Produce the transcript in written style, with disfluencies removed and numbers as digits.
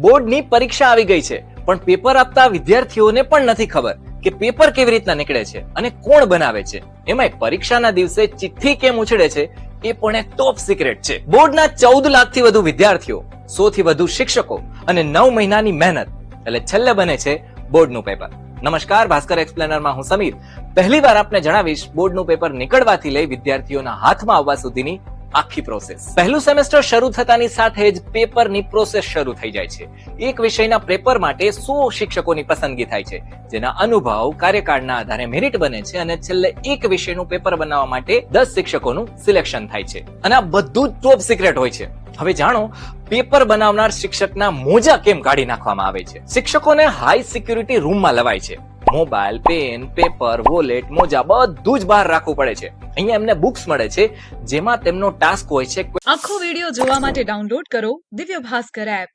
બોર્ડની પરીક્ષા આવી ગઈ છે, પણ પેપર આપતા વિદ્યાર્થીઓને પણ નથી ખબર કે પેપર કેવી રીતના નીકળે છે અને કોણ બનાવે છે. એમાંય પરીક્ષાના દિવસે ચિઠ્ઠી કેમ ઉછળે છે એ પણ એક ટોપ સિક્રેટ છે. બોર્ડના 14 લાખથી વધુ વિદ્યાર્થીઓ, 100 થી વધુ શિક્ષકો અને 9 મહિનાની મહેનત, એટલે છેલ્લે બને છે બોર્ડનું પેપર. નમસ્કાર, ભાસ્કર એક્સપ્લેનરમાં હું સમીર. પહેલી વાર આપને જણાવીશ બોર્ડનું પેપર નીકળવાથી લઈ વિદ્યાર્થીઓના હાથમાં આવવા સુધીની આખી પ્રોસેસ. પહેલું સેમેસ્ટર શરૂ થતાની સાથે જ પેપરની પ્રોસેસ શરૂ થઈ જાય છે. એક વિષયના પેપર માટે 100 શિક્ષકોની પસંદગી થાય છે, જેના અનુભવ, કાર્યકાળના આધારે મેરિટ બને છે અને છેલ્લે એક વિષયનું પેપર બનાવવા માટે 10 શિક્ષકોનું સિલેક્શન થાય છે. અને આ બધું જ ટોપ સિક્રેટ હોય છે. હવે જાણો પેપર બનાવનાર શિક્ષકના મોજા કેમ કાઢી નાખવામાં આવે છે. શિક્ષકોને હાઈ સિક્યુરિટી રૂમમાં લવાય છે. મોબાઈલ, પેન, પેપર, વોલેટ, મોજા બધું જ બહાર રાખવું પડે છે. અહીંયા એમને બુક્સ મળે છે, જેમાં તેમનો ટાસ્ક હોય છે. આખો વિડિયો જોવા માટે ડાઉનલોડ કરો દિવ્ય ભાસ્કર એપ.